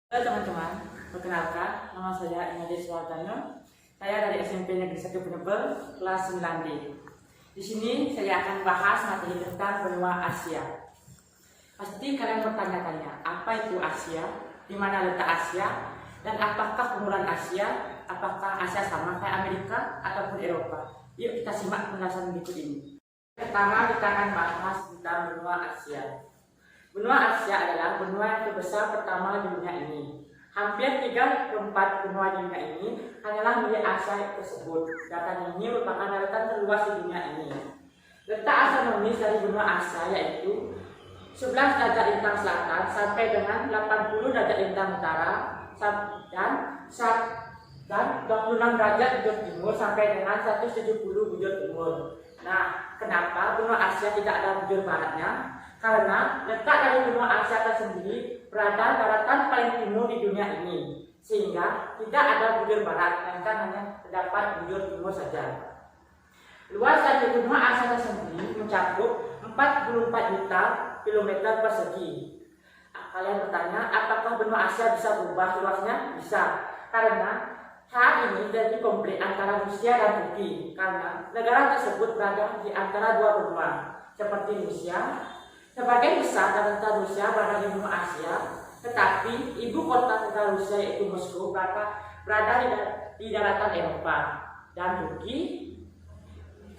Halo teman-teman, perkenalkan, nama saya Imade Suwartano. Saya dari SMP Negeri 1 Penebel, kelas 9D. Di sini saya akan bahas materi tentang benua Asia. Pasti kalian bertanya-tanya, apa itu Asia? Di mana letak Asia? Dan apakah umuran Asia? Apakah Asia sama kayak Amerika ataupun Eropa? Yuk kita simak penjelasan berikut ini. Pertama, kita akan bahas tentang benua Asia. Benua Asia adalah benua yang terbesar pertama di dunia ini. Hampir 3/4 benua di dunia ini hanyalah milik Asia tersebut. Data ini merupakan daratan terluas di dunia ini. Letak astronomis dari benua Asia yaitu 11 derajat lintang selatan sampai dengan 80 derajat lintang utara dan 26 derajat bujur timur sampai dengan 170 bujur timur. Nah, kenapa benua Asia tidak ada bujur baratnya? Karena letak dari benua Asia tersendiri berada daratan paling timur di dunia ini, sehingga tidak ada bujur barat, melainkan hanya terdapat bujur timur saja. Luas dari benua Asia tersendiri mencakup 44 juta kilometer persegi. Kalian bertanya, apakah benua Asia bisa berubah luasnya? Bisa, karena saat ini jadi konflik antara Rusia dan Turki, karena negara tersebut berada di antara dua benua, seperti Rusia. Sebagian besar daratan Rusia berada di benua Asia, tetapi ibu kota negara Rusia yaitu Moskow berada di daratan Eropa. Dan Turki,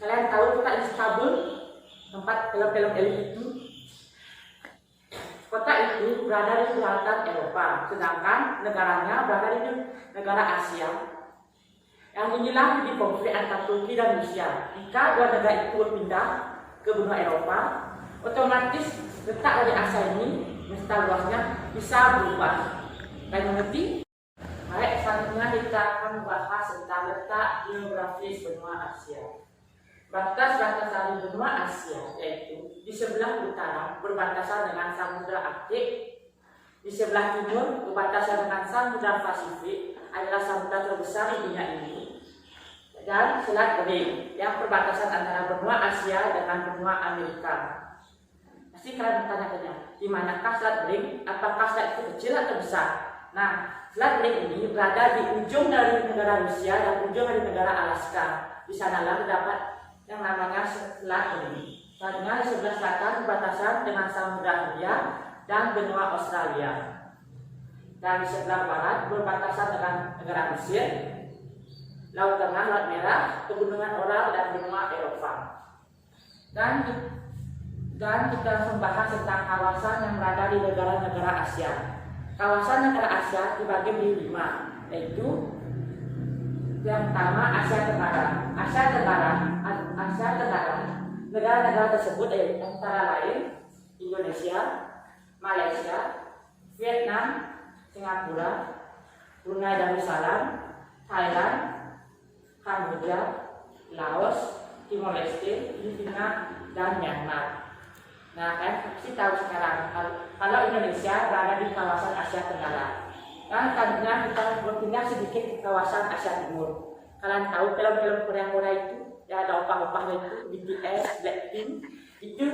kalian tahu kota Istanbul, tempat film-film elit itu, kota itu berada di daratan Eropa, sedangkan negaranya berada di negara Asia. Yang inilah di konflik antara Turki dan Rusia. Jika dua negara itu berpindah ke benua Eropa, otomatis letak dari Asia ini, mesta luasnya bisa berubah. Kalian mengerti? Baik, selanjutnya kita akan membahas tentang letak geografis benua Asia. Batas-batas dari benua Asia yaitu di sebelah utara berbatasan dengan Samudra Arktik, di sebelah timur berbatasan dengan Samudra Pasifik, adalah samudra terbesar di dunia ini, dan Selat Bering yang perbatasan antara benua Asia dengan benua Amerika. Pasti kalian bertanya-tanya, di manakah Selat Bering? Apakah selat itu kecil atau besar? Nah, Selat Bering ini berada di ujung dari negara Rusia dan ujung dari negara Alaska. Di sanalah terdapat yang namanya Selat Bering. Selanjutnya di sebelah selatan berbatasan dengan Samudra Hindia dan benua Australia. Dan di sebelah barat berbatasan dengan negara Mesir, Laut Tengah, Laut Merah, Pegunungan Oral dan benua Eropa. Dan kita membahas tentang kawasan yang berada di negara-negara Asia. Kawasan negara Asia dibagi menjadi 5, yaitu yang pertama Asia Tenggara. Asia Tenggara, negara-negara tersebut antara lain Indonesia, Malaysia, Vietnam, Singapura, Brunei Darussalam, Thailand, Kamboja, Laos, Timor Leste, Filipina, dan Myanmar. Nah, kalian pasti tahu sekarang kalau Indonesia berada di kawasan Asia Tenggara. Dan selanjutnya kita berpindah sedikit ke kawasan Asia Timur. Kalian tahu film-film Korea itu, ya ada opah-opahnya itu, BTS, Blackpink, itu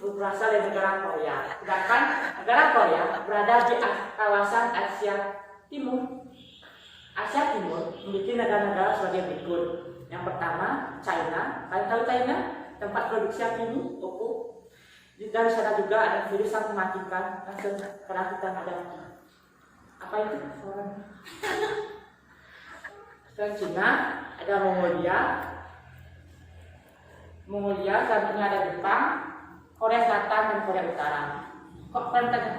berasal dari negara Korea. Sedangkan negara Korea berada di kawasan Asia Timur. Asia Timur memiliki negara-negara sebagai berikut. Yang pertama, China. Kalian tahu China? Tempat produksi ini, Oppo. Dari sana juga ada virus yang mematikan, karena kita ada apa itu? Selain Cina, ada Mongolia, selanjutnya ada Jepang, Korea Selatan dan Korea Utara. Kok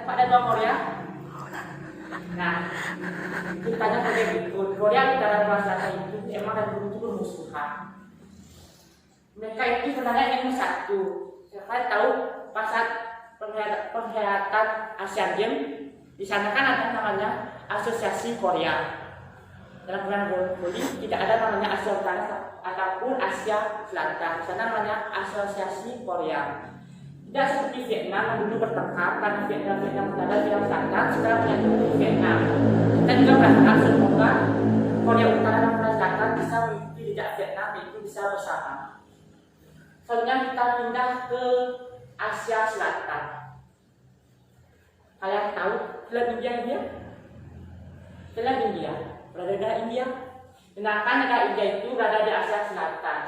ada dua Korea? Nah, ceritanya kayak gitu. Korea Utara dan Korea Selatan itu emang ada dulu bermusuhan. Mereka itu sebenarnya ingin satu. Kalian tahu pasar penghayatan Asian Games, di sana kan ada namanya Asosiasi Korea. Dalam bulan voli tidak ada namanya Asia Utara ataupun Asia Selatan. Di sana namanya Asosiasi Korea. Tidak seperti Vietnam yang dulu bertengkar karena Vietnam Utara, Vietnam Selatan sekarang menyatu Vietnam. Kita juga berharap semoga Korea Utara dan Korea Selatan bisa mengikuti jejak Vietnam, itu bisa bersama. Selanjutnya kita pindah ke Asia Selatan. Kalian tahu Selain India, selain India, berada di India. Sedangkan negara India itu berada di Asia Selatan.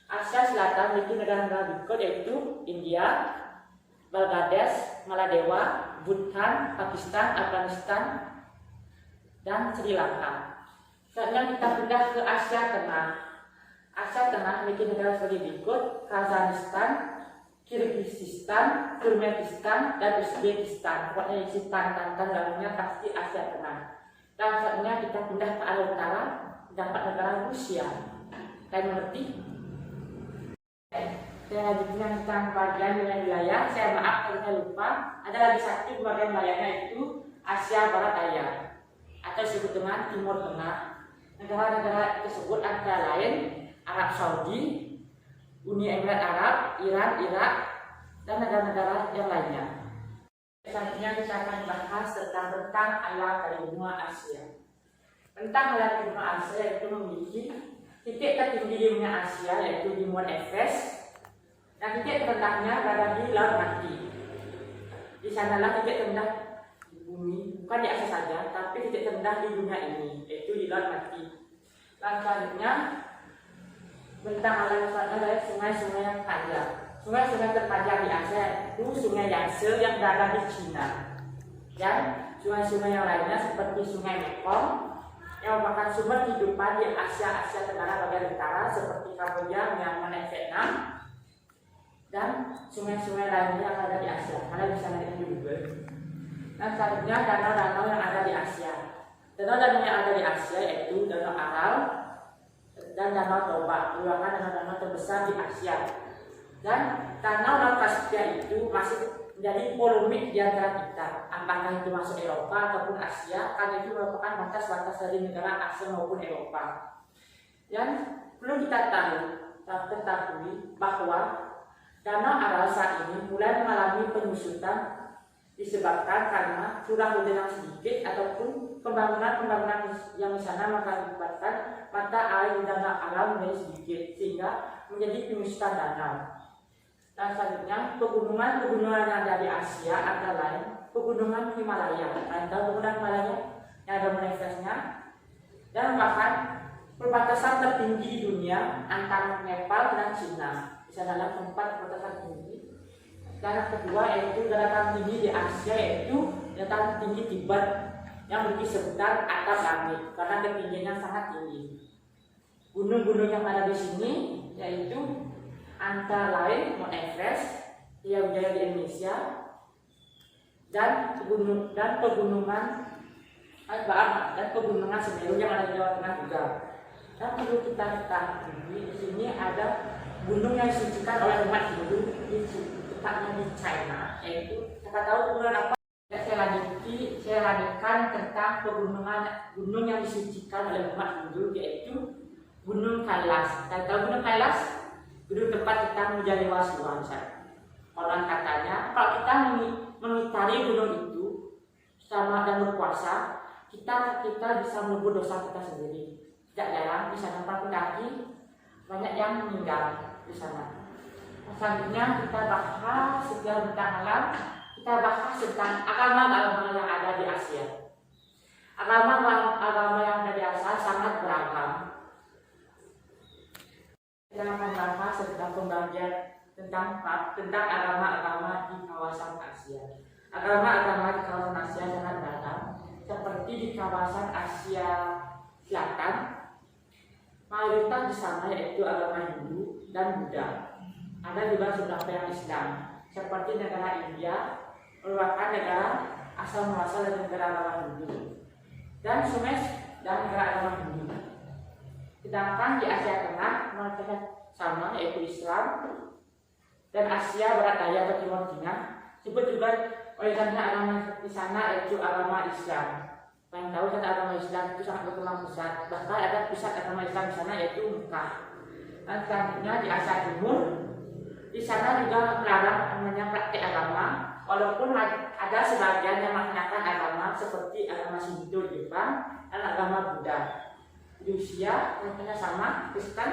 Asia Selatan itu negara-negara berikut yaitu India, Bangladesh, Maladewa, Bhutan, Pakistan, Afghanistan, dan Sri Lanka. Selanjutnya kita pindah ke Asia Tengah. Asia Tengah memiliki negara sebagai berikut: Kazakhstan, Kirgisistan, Turkmenistan, dan Uzbekistan. Pokoknya isi tantangan dalamnya pasti Asia Tengah. Dan selanjutnya kita pindah ke arah utara, terdapat negara Rusia. Kalian mengerti? Saya lanjutkan tentang bagian wilayah. Saya maaf kalau saya lupa. Ada lagi satu bagian wilayahnya itu Asia Barat Daya atau disebut dengan Timur Tengah. Negara-negara tersebut antara lain Arab Saudi, Uni Emirat Arab, Iran, Irak, dan negara-negara yang lainnya. Selanjutnya kita akan bahas tentang alam dari benua Asia. Tentang alam dari benua Asia itu memiliki titik tertinggi di benua Asia yaitu di Mount Everest. Dan titik terendahnya berada di Laut Mati. Di sanalah titik terendah di bumi, bukan di Asia saja, tapi titik terendah di dunia ini, yaitu di Laut Mati. Dan selanjutnya, tentang alam adalah sungai-sungai yang panjang. Sungai-sungai terpanjang di Asia itu Sungai Yangtze yang berada di Cina. Dan sungai-sungai yang lainnya seperti Sungai Mekong yang merupakan sumber kehidupan di Asia Tenggara bagian utara seperti Kamboja, Myanmar, dan Vietnam. Dan sungai-sungai lainnya yang ada di Asia, karena bisa lihat di Google. Dan selanjutnya danau-danau yang ada di Asia. Danau-danau yang ada di Asia yaitu Danau Aral dan Danau Toba, merupakan danau-danau terbesar di Asia. Dan Danau Kaspia itu masih menjadi polemik di antara kita, apakah itu masuk Eropa ataupun Asia, karena itu merupakan batas-batas dari negara Asia maupun Eropa. Dan perlu kita ketahui bahwa Danau Aral saat ini mulai mengalami penyusutan disebabkan karena curah hujan yang sedikit ataupun pembangunan yang di sana mengakibatkan mata air di Danau Aral menjadi sedikit sehingga menjadi penyusutan danau. Dan selanjutnya pegunungan yang ada di Asia antara lain pegunungan Himalaya, pegunungan Himalaya yang ada Mount Everest-nya, dan bahkan perbatasan tertinggi di dunia antara Nepal dan Cina. Di sana adalah tempat perbatasan tinggi. Dan yang kedua yaitu daratan tinggi di Asia yaitu daratan tinggi Tibet yang memiliki sebutan atap langit karena ketinggiannya sangat tinggi. Gunung-gunung yang ada di sini yaitu antara lain Mount Everest yang berada di Indonesia dan pegunungan Semeru yang ada di Jawa Tengah juga. Dan perlu kita ketahui di sini ada gunung yang disucikan oleh umat Hindu tepatnya di China, yaitu kita tahu gunung apa? Saya lanjutkan tentang gunung yang disucikan oleh umat Hindu yaitu Gunung Kailas. Kita tahu Gunung Kailas? Gunung tempat kita menjadi wasuan. Orang katanya kalau kita mengitari gunung itu sama dan berpuasa, kita bisa menebus dosa kita sendiri. Tidak jarang di sana para pendaki banyak yang meninggal di sana. Selanjutnya kita bahas sejarah tentang alam. Kita bahas tentang agama-agama yang ada di Asia. Agama yang ada di Asia sangat beragam. Kita akan bahas tentang pembagian tentang agama-agama di kawasan Asia. Agama-agama di kawasan Asia sangat beragam. Seperti di kawasan Asia Selatan, mayoritas di sana yaitu agama Hindu dan Buddha. Ada juga beberapa yang Islam, seperti negara India merupakan negara asal muasal dari negara agama Hindu dan Sumes dan negara agama Hindu. Sedangkan di Asia Tengah mereka sama yaitu Islam dan Asia Barat Daya atau Timur Tengah disebut juga oleh karena agama di sana yaitu agama Islam. Yang tahu tentang agama Islam itu sangat berkembang pesat, bahkan ada pusat agama Islam di sana yaitu Mekah. Dan selanjutnya di Asia Timur, di sana juga melarang namanya praktek agama, walaupun ada sebagian yang melaksanakan agama seperti agama Shinto di Jepang dan agama Buddha. Di Rusia contohnya sama, Kristen,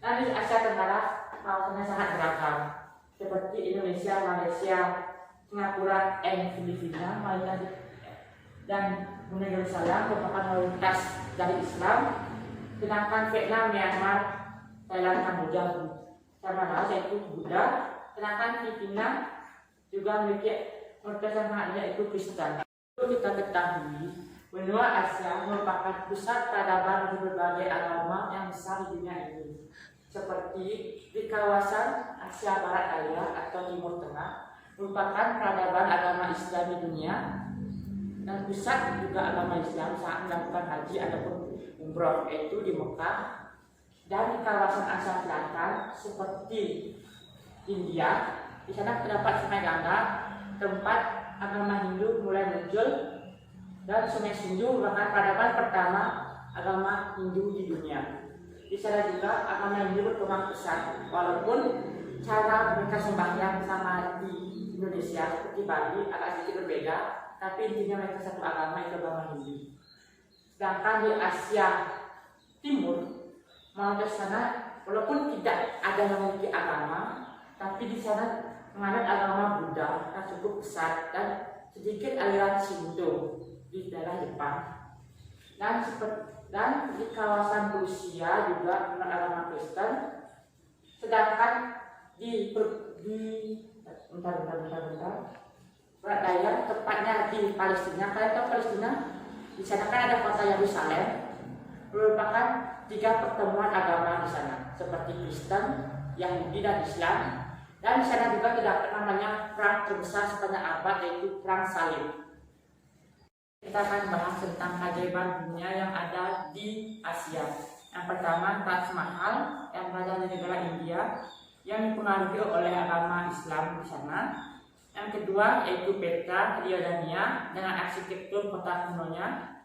dan di Asia Tenggara kawasannya sangat beragam, seperti Indonesia, Malaysia, Singapura, dan Filipina, dan Brunei Darussalam merupakan mayoritas dari Islam, sedangkan Vietnam, Myanmar, Thailand, Kamboja sama yaitu Buddha, sedangkan Filipina juga memiliki mayoritas yang sangat banyak yaitu Kristen. Perlu kita ketahui, benua Asia merupakan pusat peradaban berbagai agama yang besar di dunia ini, seperti di kawasan Asia Barat Daya atau Timur Tengah merupakan peradaban agama Islam di dunia, dan pusat juga agama Islam saat melakukan haji ataupun umroh yaitu di Mekah. Dan di kawasan Asia Selatan seperti India, di sana terdapat Sungai Gangga, tempat agama Hindu mulai muncul, dan Sungai Sindu merupakan peradaban pertama agama Hindu di dunia. Di sana juga agama Hindu berkembang pesat, walaupun cara mereka sembahyang sama di Indonesia seperti Bali agak sedikit berbeda, tapi intinya mereka satu agama, itu agama Hindu. Sedangkan di Asia Timur, mau ke sana walaupun tidak ada yang memiliki agama, tapi di sana menganut agama Buddha yang cukup besar dan sedikit aliran Shinto di daerah Jepang. Dan di kawasan Rusia juga menganut agama Kristen, sedangkan di Barat Daya, tepatnya di Palestina. Kalian tahu Palestina? Di sana kan ada kota Yerusalem, merupakan 3 pertemuan agama di sana, seperti Kristen, Yahudi, dan Islam. Dan di sana juga terdapat namanya perang terbesar sepanjang abad, yaitu Perang Salib. Kita akan bahas tentang keajaiban dunia yang ada di Asia. Yang pertama, Taj Mahal yang berada di negara India, yang dipengaruhi oleh agama Islam di sana. Yang kedua yaitu Petra di Yordania dengan arsitektur kota kunonya.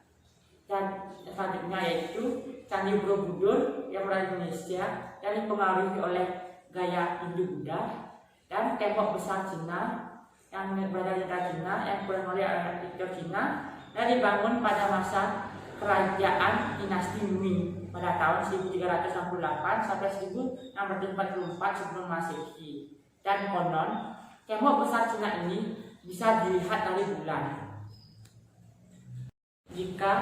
Dan selanjutnya yaitu Candi Borobudur yang berada di Indonesia, yang dipengaruhi oleh gaya Hindu-Buddha. Dan tembok besar Cina yang berada di negara Cina, yang dipengaruhi oleh arsitektur Cina, dan dibangun pada masa kerajaan dinasti Ming pada tahun 1368 sampai 1644 sebelum Masehi. Dan konon tembok besar Cina ini bisa dilihat dari bulan. Jika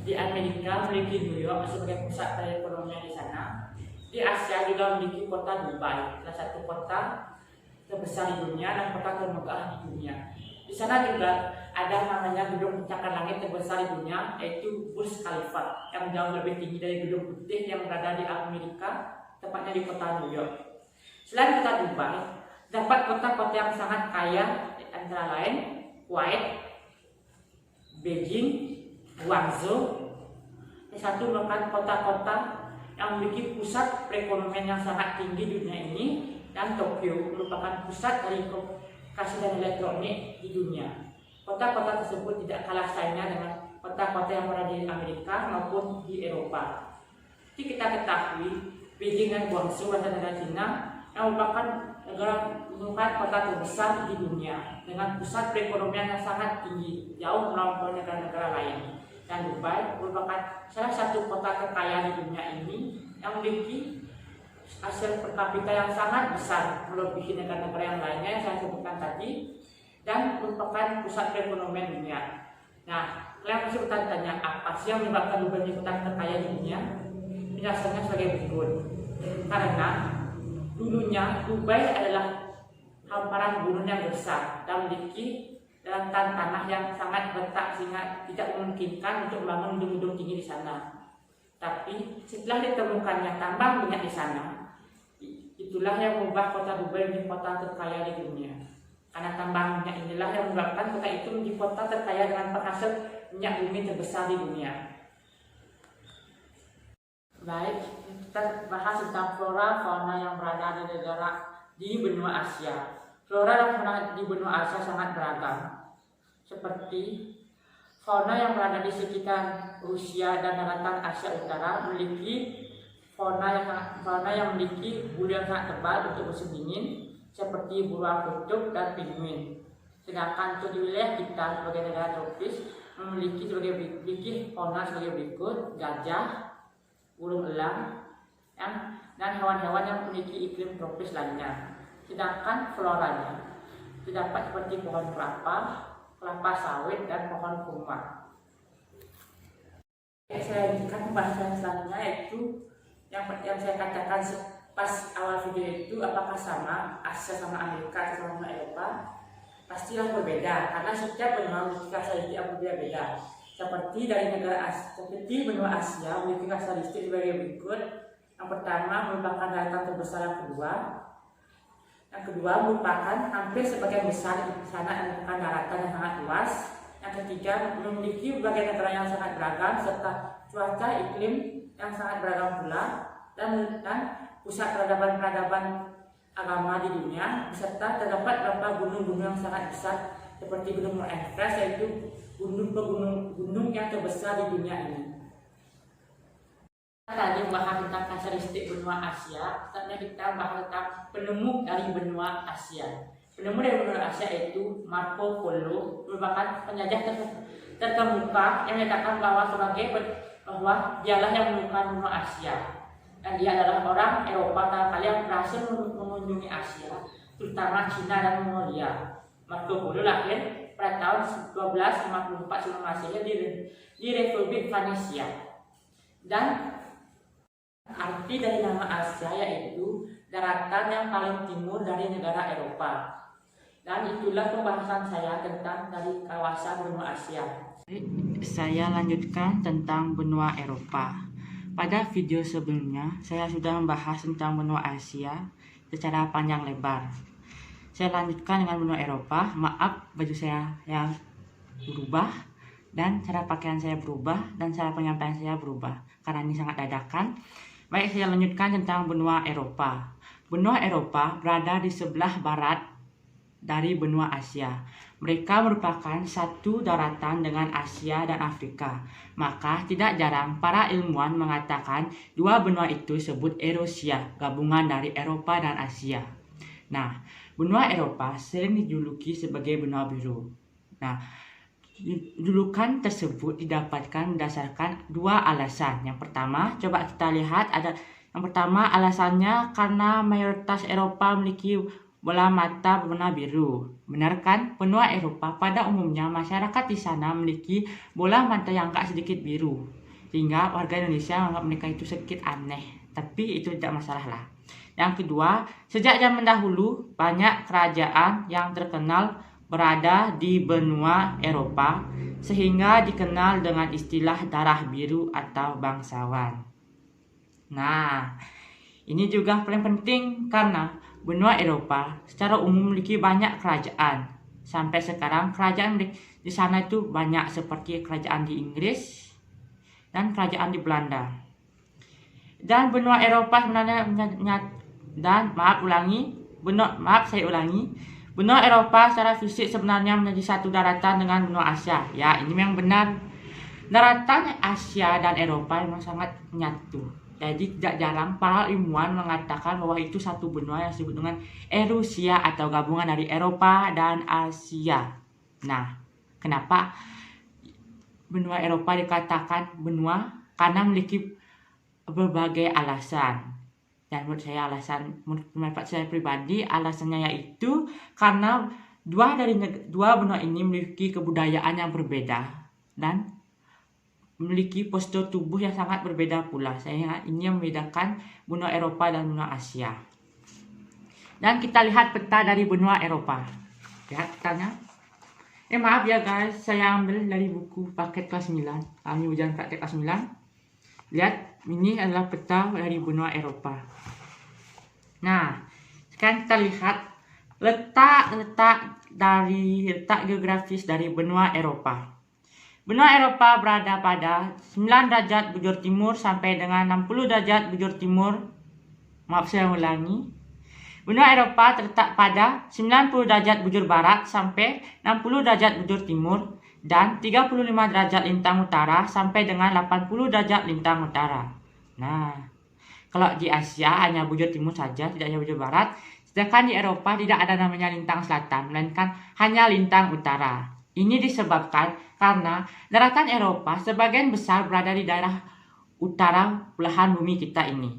di Amerika memiliki New York sebagai pusat perekonomian di sana, di Asia juga memiliki kota Dubai, salah satu kota terbesar di dunia dan kota termegah di dunia. Di sana juga ada namanya gedung pencakar langit terbesar di dunia, yaitu Burj Khalifa, yang jauh lebih tinggi dari gedung putih yang berada di Amerika, tepatnya di kota New York. Selain kota Dubai, dapat kota-kota yang sangat kaya antara lain Kuwait, Beijing, Guangzhou. Yang satu merupakan kota-kota yang memiliki pusat perekonomian yang sangat tinggi di dunia ini, dan Tokyo merupakan pusat dari komunikasi dan elektronik di dunia. Kota-kota tersebut tidak kalah saingnya dengan kota-kota yang berada di Amerika maupun di Eropa. Jadi kita ketahui Beijing dan Guangzhou adalah negara Cina yang merupakan kota terbesar di dunia dengan pusat perekonomian yang sangat tinggi, jauh melampaui negara-negara lain. Dan Dubai merupakan salah satu kota terkaya di dunia ini yang memiliki hasil per kapita yang sangat besar, melebihi negara-negara yang lainnya yang saya sebutkan tadi, dan merupakan pusat perekonomian dunia. Nah, kalian pasti bertanya, apa sih yang menyebabkan Dubai menjadi kota terkaya di dunia? Penjelasannya sebagai berikut. Karena dulunya Dubai adalah hamparan gunung yang besar dan memiliki daratan tanah yang sangat retak sehingga tidak memungkinkan untuk membangun gedung-gedung tinggi di sana. Tapi setelah ditemukannya tambang minyak di sana, itulah yang membuat kota Dubai menjadi kota terkaya di dunia. Karena tambang minyak inilah yang menyebabkan kota itu menjadi kota terkaya dengan penghasil minyak bumi terbesar di dunia. Baik, kita bahas tentang flora fauna yang berada di benua Asia. Flora dan fauna di benua Asia sangat beragam, seperti fauna yang berada di sekitar Rusia dan daratan Asia Utara memiliki fauna yang memiliki bulu yang sangat tebal untuk musim dingin, seperti beruang kutub dan penguin. Sedangkan untuk di wilayah kita sebagai negara tropis memiliki fauna sebagai berikut: gajah, burung elang, dan hewan-hewan yang memiliki iklim tropis lainnya. Sedangkan floranya terdapat seperti pohon kelapa, kelapa sawit, dan pohon kurma. Saya lanjutkan pembahasan selanjutnya, yaitu yang saya katakan pas awal video itu, apakah sama Asia sama Amerika atau sama Eropa? Pastilah berbeda, karena setiap benua memiliki karakteristik yang berbeda-beda. Seperti benua Asia memiliki karakteristik sebagai berikut. Yang pertama merupakan daratan terbesar yang kedua. Yang kedua merupakan hampir sebagian besar di sana yang merupakan daratan yang sangat luas. Yang ketiga memiliki berbagai negara yang sangat beragam serta cuaca iklim yang sangat beragam pula, dan pusat peradaban agama di dunia, serta terdapat beberapa gunung-gunung yang sangat besar seperti Gunung Everest, yaitu gunung yang terbesar di dunia ini. Kita tadi membahas tentang karakteristik benua Asia. Selanjutnya kita bahas tentang penemu dari benua Asia. Penemu dari benua Asia yaitu Marco Polo, merupakan penjajah terkemuka yang menyatakan bahwa dialah yang menemukan benua Asia. Dan dia adalah orang Eropa kali yang berhasil mengunjungi Asia, terutama Cina dan Mongolia. Marco Polo lahir pada tahun 1254 sebelum Masehi di Republik Venesia. Dan arti dari nama Asia yaitu daratan yang paling timur dari negara Eropa. Dan itulah pembahasan saya tentang dari kawasan benua Asia. Saya lanjutkan tentang benua Eropa. Pada video sebelumnya, saya sudah membahas tentang benua Asia secara panjang lebar. Saya lanjutkan dengan benua Eropa. Maaf, baju saya yang berubah, dan cara pakaian saya berubah, dan cara penyampaian saya berubah, karena ini sangat dadakan. Baik, saya lanjutkan tentang benua Eropa. Benua Eropa berada di sebelah barat dari benua Asia. Mereka merupakan satu daratan dengan Asia dan Afrika. Maka tidak jarang para ilmuwan mengatakan dua benua itu disebut Eurasia, gabungan dari Eropa dan Asia. Nah, benua Eropa sering dijuluki sebagai benua biru. Nah, julukan tersebut didapatkan berdasarkan dua alasan. Yang pertama, coba kita lihat yang pertama alasannya karena mayoritas Eropa memiliki bola mata berwarna biru. Benar kan? Benua Eropa pada umumnya masyarakat di sana memiliki bola mata yang agak sedikit biru, sehingga warga Indonesia menganggap mereka itu sedikit aneh. Tapi itu tidak masalah lah. Yang kedua, sejak zaman dahulu banyak kerajaan yang terkenal berada di benua Eropa, sehingga dikenal dengan istilah darah biru atau bangsawan. Nah, ini juga paling penting karena benua Eropa secara umum memiliki banyak kerajaan. Sampai sekarang kerajaan di sana itu banyak, seperti kerajaan di Inggris dan kerajaan di Belanda. Dan benua Eropa sebenarnya benua Eropa secara fisik sebenarnya menjadi satu daratan dengan benua Asia. Ya, ini memang benar. Daratan Asia dan Eropa memang sangat menyatu. Jadi tidak jarang para ilmuwan mengatakan bahwa itu satu benua yang disebut dengan Eurasia atau gabungan dari Eropa dan Asia. Nah, kenapa benua Eropa dikatakan benua? Karena memiliki berbagai alasan. Dan menurut pendapat saya pribadi, alasannya yaitu karena dua benua ini memiliki kebudayaan yang berbeda dan memiliki postur tubuh yang sangat berbeda pula. Sehingga ini yang membedakan benua Eropa dan benua Asia. Dan kita lihat peta dari benua Eropa. Lihat petanya. Maaf ya guys, saya ambil dari buku paket kelas 9. Kami ujian praktek kelas 9. Lihat, ini adalah peta dari benua Eropa. Nah, sekarang kita lihat letak geografis dari benua Eropa. Benua Eropa berada pada 9 derajat bujur timur sampai dengan 60 derajat bujur timur. Maaf, saya ulangi. Benua Eropa terletak pada 90 derajat bujur barat sampai 60 derajat bujur timur dan 35 derajat lintang utara sampai dengan 80 derajat lintang utara. Nah, kalau di Asia hanya bujur timur saja, tidak hanya bujur barat. Sedangkan di Eropa tidak ada namanya lintang selatan, melainkan hanya lintang utara. Ini disebabkan karena daratan Eropa sebagian besar berada di daerah utara belahan bumi kita ini.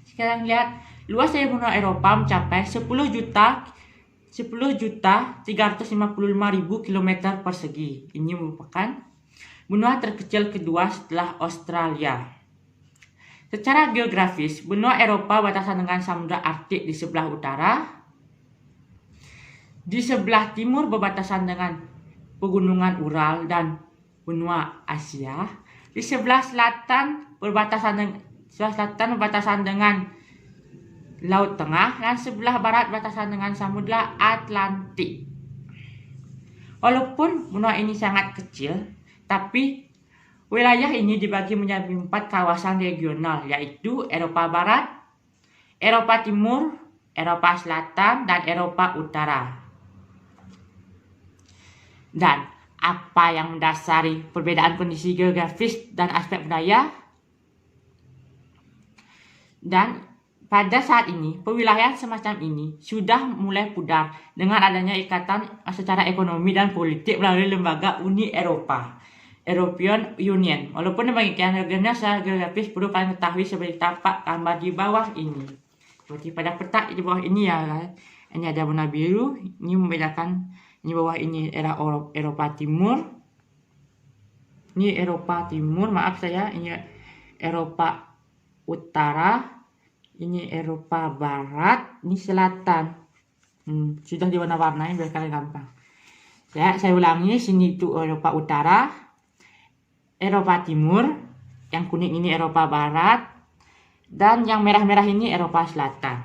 Sekarang lihat, luas dari benua Eropa mencapai 10 juta 10.355.000 km persegi. Ini merupakan benua terkecil kedua setelah Australia. Secara geografis, benua Eropa batasan dengan Samudra Arktik di sebelah utara. Di sebelah timur berbatasan dengan pegunungan Ural dan benua Asia. Di sebelah selatan berbatasan dengan Laut Tengah, dan sebelah barat berbatasan dengan Samudra Atlantik. Walaupun benua ini sangat kecil, tapi wilayah ini dibagi menjadi 4 kawasan regional, yaitu Eropa Barat, Eropa Timur, Eropa Selatan, dan Eropa Utara. Dan apa yang mendasari perbedaan kondisi geografis dan aspek budaya? Dan pada saat ini, pewilayahan semacam ini sudah mulai pudar dengan adanya ikatan secara ekonomi dan politik melalui lembaga Uni Eropa, European Union. Walaupun demikian, regional secara geografis perlu kalian ketahui seperti tampak gambar di bawah ini. Seperti pada peta di bawah ini ya, kan? Ini ada warna biru, ini membedakan, ini bawah ini era Eropa Timur. Ini Eropa Timur, maaf saya, ini Eropa Utara. Ini Eropa Barat, ini Selatan. Sudah diwarna-warnain biar kalian gampang. Saya ulangi, sini itu Eropa Utara, Eropa Timur, yang kuning ini Eropa Barat, dan yang merah-merah ini Eropa Selatan.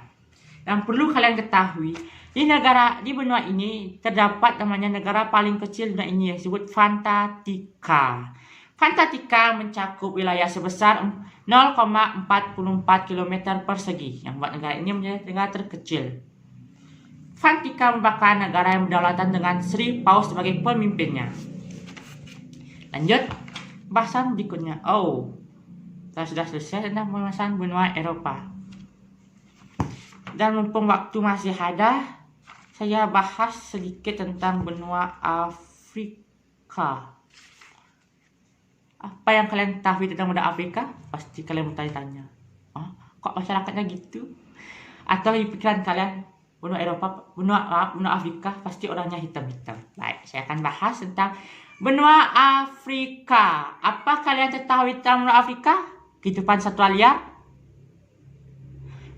Yang perlu kalian ketahui, di benua ini terdapat namanya negara paling kecil benua ini yang disebut Fantatika. Fantatika mencakup wilayah sebesar 0,44 km persegi, yang membuat negara ini menjadi negara terkecil. Fantatika merupakan negara yang berdaulat dengan Sri Paus sebagai pemimpinnya. Lanjut, bahasan berikutnya. Kita sudah selesai tentang pembahasan benua Eropa. Dan mumpung waktu masih ada, saya bahas sedikit tentang benua Afrika. Apa yang kalian tahu tentang benua Afrika? Pasti kalian bertanya-tanya, kok masyarakatnya gitu? Atau di pikiran kalian benua Afrika pasti orangnya hitam-hitam. Baik, saya akan bahas tentang benua Afrika. Apa kalian ketahui tentang benua Afrika? Kehidupan satwa liar,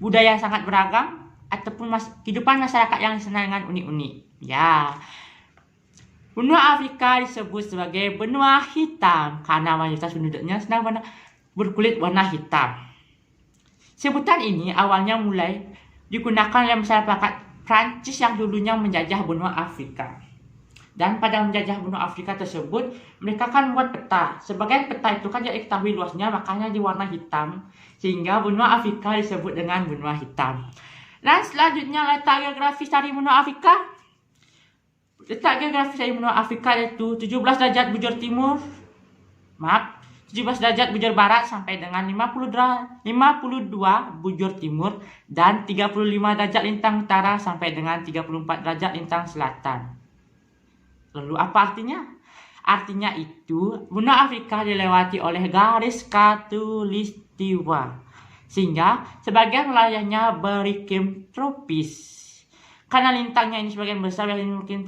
budaya yang sangat beragam, ataupun kehidupan masyarakat yang senang dengan unik-unik. Ya, benua Afrika disebut sebagai benua hitam karena mayoritas penduduknya senang berkulit warna hitam. Sebutan ini awalnya mulai digunakan oleh masyarakat Prancis yang dulunya menjajah benua Afrika. Dan pada menjajah benua Afrika tersebut, mereka kan membuat peta. Sebagian peta itu kan tidak diketahui luasnya, makanya diwarna hitam. Sehingga benua Afrika disebut dengan benua hitam. Dan selanjutnya letak geografis dari benua Afrika. Letak geografis dari benua Afrika yaitu 17 derajat bujur timur, 17 derajat bujur barat sampai dengan 52 bujur timur, dan 35 derajat lintang utara sampai dengan 34 derajat lintang selatan. Lalu apa artinya? Artinya itu benua Afrika dilewati oleh garis khatulistiwa, sehingga sebagian wilayahnya beriklim tropis. Karena lintangnya ini sebagian besar beriklim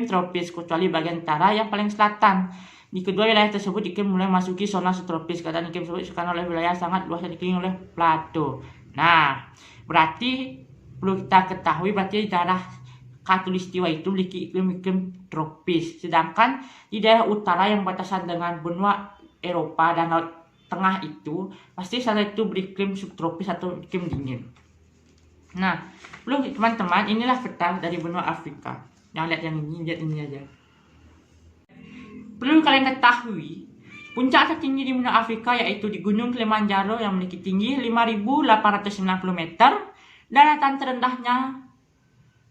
tropis, kecuali bagian utara yang paling selatan. Di kedua wilayah tersebut iklim mulai masuki zona subtropis. Keadaan iklim tersebut disebabkan oleh wilayah sangat luas yang dikelilingi oleh plato. Nah, berarti perlu kita ketahui berarti daerah khatulistiwa itu memiliki iklim tropis. Sedangkan di daerah utara yang berbatasan dengan benua Eropa dan Laut Tengah itu pasti sana itu beriklim subtropis atau iklim dingin. Nah, belum teman-teman, inilah peta dari benua Afrika. Lihat yang ini aja. Perlu kalian ketahui, puncak tertinggi di benua Afrika yaitu di Gunung Kilimanjaro yang memiliki tinggi 5.890 meter, dan dataran terendahnya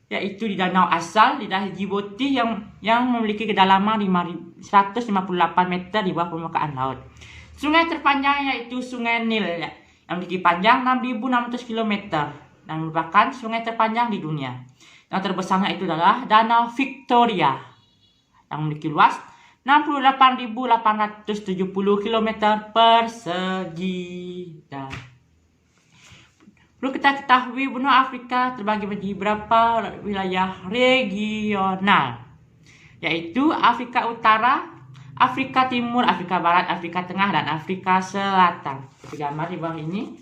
yaitu di Danau Asal di daerah Djibouti yang memiliki kedalaman 158 meter di bawah permukaan laut. Sungai terpanjang yaitu Sungai Nil yang memiliki panjang 6.600 km dan merupakan sungai terpanjang di dunia. Yang terbesarnya itu adalah Danau Victoria yang memiliki luas 68.870 km persegi. Dan Perlu kita ketahui benua Afrika terbagi menjadi beberapa wilayah regional, yaitu Afrika Utara, Afrika Timur, Afrika Barat, Afrika Tengah, dan Afrika Selatan. Seperti gambar di bawah ini.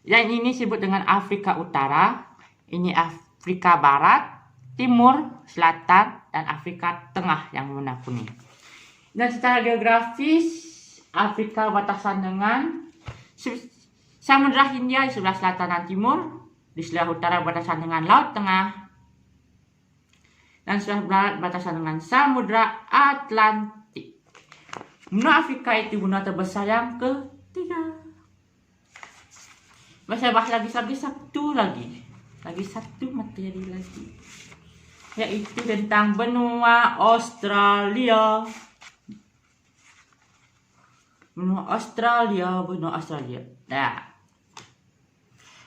Yang ini disebut dengan Afrika Utara, ini Afrika Barat, Timur, Selatan, dan Afrika Tengah yang warna kuning. Dan secara geografis, Afrika batasan dengan Samudra Hindia di sebelah selatan dan timur, di sebelah utara batasan dengan Laut Tengah, dan sebelah barat batasan dengan Samudra Atlantik. Benua Afrika itu benua terbesar yang ketiga. Saya bahas lagi satu materi lagi, yaitu tentang benua Australia. Benua Australia. Nah,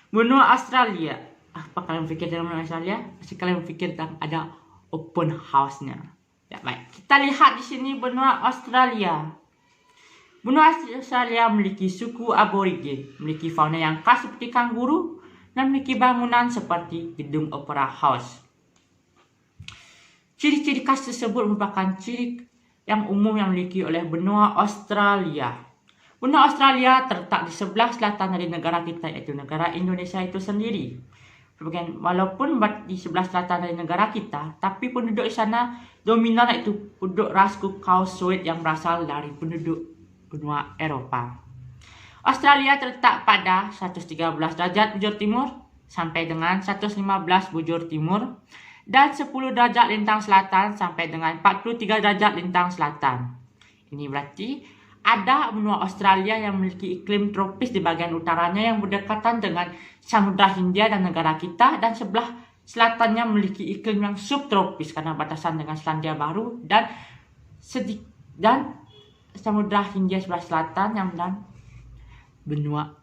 benua Australia. Apa kalian pikir tentang benua Australia? Pasti kalian pikir tentang ada open house-nya. Ya, baik. Kita lihat di sini benua Australia. Benua Australia memiliki suku aborigin, memiliki fauna yang khas seperti kanguru, dan memiliki bangunan seperti gedung Opera House. Ciri-ciri khas tersebut merupakan ciri yang umum yang dimiliki oleh benua Australia. Benua Australia terletak di sebelah selatan dari negara kita, yaitu negara Indonesia itu sendiri. Walaupun di sebelah selatan dari negara kita, tapi penduduk di sana dominan yaitu penduduk ras Caucasoid yang berasal dari penduduk benua Eropa. Australia terletak pada 113 derajat bujur timur sampai dengan 115 bujur timur, dan 10 derajat lintang selatan sampai dengan 43 derajat lintang selatan. Ini berarti ada benua Australia yang memiliki iklim tropis di bagian utaranya yang berdekatan dengan Samudra Hindia dan negara kita, dan sebelah selatannya memiliki iklim yang subtropis karena batasan dengan Selandia Baru dan Samudra Hindia sebelah selatan yang benua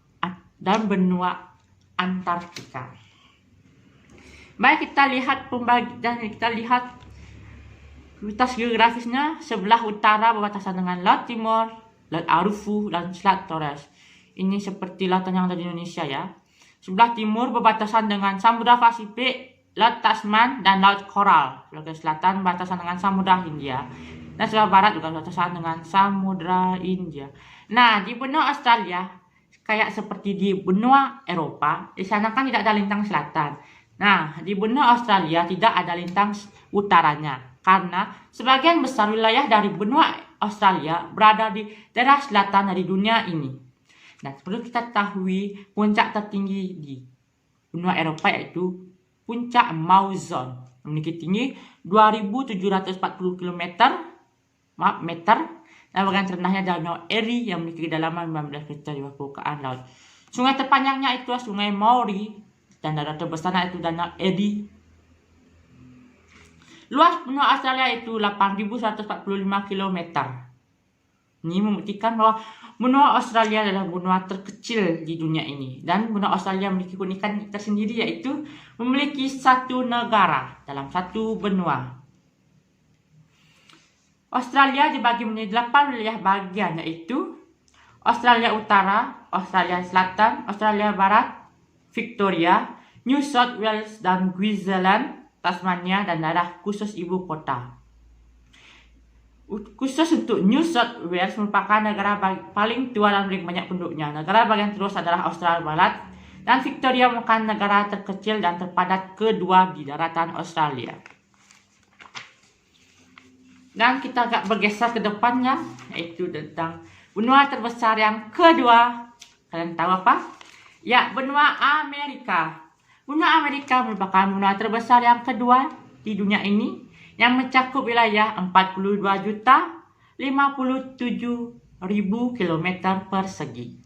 Antartika. Baik, kita lihat luas geografisnya. Sebelah utara berbatasan dengan Laut Timur, Laut Arufu, dan Selat Torres. Ini seperti lautan yang ada di Indonesia ya. Sebelah timur berbatasan dengan Samudra Pasifik, Laut Tasman, dan Laut Coral. Sebelah selatan berbatasan dengan Samudra Hindia. Dan sebelah barat juga berbatasan dengan Samudra Hindia. Nah, di benua Australia, kayak seperti di benua Eropa, di sana kan tidak ada lintang selatan. Nah, di benua Australia tidak ada lintang utaranya, karena sebagian besar wilayah dari benua Australia berada di daerah selatan dari dunia ini. Nah, perlu kita ketahui puncak tertinggi di benua Eropa yaitu puncak Mawson, memiliki tinggi 2.740 meter, dan bagian ternahnya Danau Erie yang memiliki kedalaman 15 meter di bawah permukaan laut. Sungai terpanjangnya itu Sungai Maury, dan danau terbesarnya itu Danau Erie. Luas benua Australia itu 8.145 km. Ini membuktikan bahwa benua Australia adalah benua terkecil di dunia ini, dan benua Australia memiliki keunikan tersendiri yaitu memiliki satu negara dalam satu benua. Australia dibagi menjadi 8 wilayah bagian, yaitu Australia Utara, Australia Selatan, Australia Barat, Victoria, New South Wales dan Queensland, Tasmania, dan daerah khusus ibu kota. Khusus untuk New South Wales merupakan negara paling tua dan paling banyak penduduknya. Negara bagian terus adalah Australia Barat, dan Victoria merupakan negara terkecil dan terpadat kedua di daratan Australia. Dan kita agak bergeser ke depannya, yaitu tentang benua terbesar yang kedua. Kalian tahu apa? Ya, benua Amerika. Benua Amerika merupakan benua terbesar yang kedua di dunia ini, yang mencakup wilayah 42.057.000 km persegi.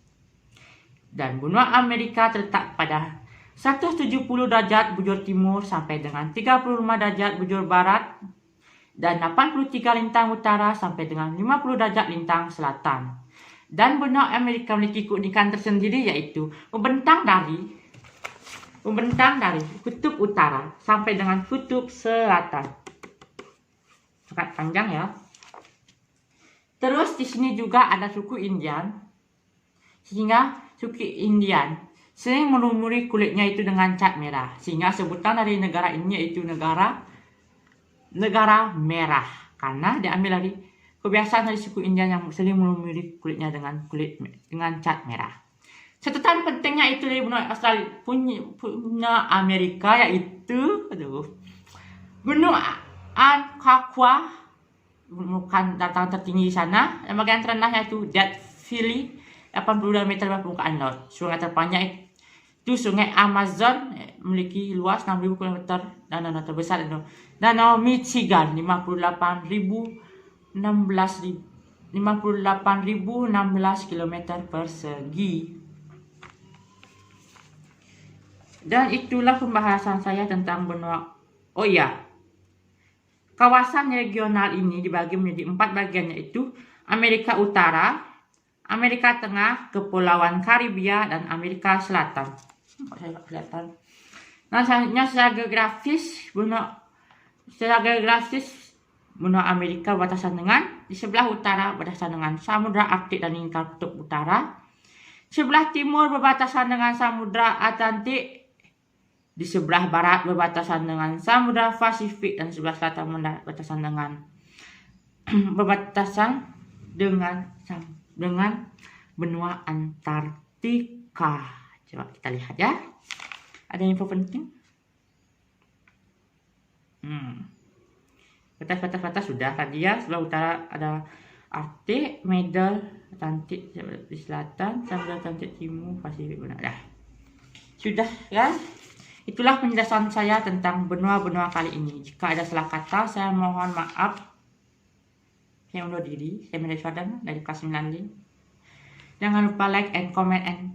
Dan benua Amerika terletak pada 170 derajat bujur timur sampai dengan 35 derajat bujur barat, dan 83 lintang utara sampai dengan 50 derajat lintang selatan. Dan benua Amerika memiliki keunikan tersendiri yaitu membentang dari kutub utara sampai dengan kutub selatan. Sangat panjang ya. Terus di sini juga ada suku Indian. Sehingga suku Indian sering melumuri kulitnya itu dengan cat merah, sehingga sebutan dari negara ini yaitu negara merah, karena diambil dari kebiasaan dari suku Indian yang sering melumuri kulitnya dengan cat merah. Catatan pentingnya itu dari benua Australia punya Amerika yaitu Gunung Ankakwa, bukan dataran tertinggi di sana. Yang bagian terendahnya itu Death Valley, 82 meter di bawah permukaan laut. Sungai terpanjang itu Sungai Amazon, memiliki luas 6.000 km, dan danau terbesar itu Danau Michigan, 58.016 km persegi. Dan itulah pembahasan saya tentang benua. Oh iya, kawasan regional ini dibagi menjadi 4 bagian, yaitu Amerika Utara, Amerika Tengah, Kepulauan Karibia, dan Amerika Selatan. Saya kelihatan. Nah, selanjutnya secara geografis benua Amerika berbatasan dengan, di sebelah utara berbatasan dengan Samudra Arktik dan Lingkar Kutub Utara. Sebelah timur berbatasan dengan Samudra Atlantik. Di sebelah barat berbatasan dengan Samudra Pasifik, dan sebelah selatan berbatasan dengan benua Antartika. Coba kita lihat ya. Ada info penting? Batas sudah tadi ya. Sebelah utara ada Arktik, Middle Atlantik di selatan, Samudra Atlantik timur, Pasifik benar. Sudah ya. Itulah penjelasan saya tentang benua-benua kali ini. Jika ada salah kata, saya mohon maaf. Saya undur diri. Saya Mendel Swadana dari kelas 9D. Jangan lupa like and comment and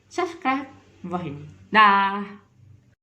subscribe bawah ini. Dah.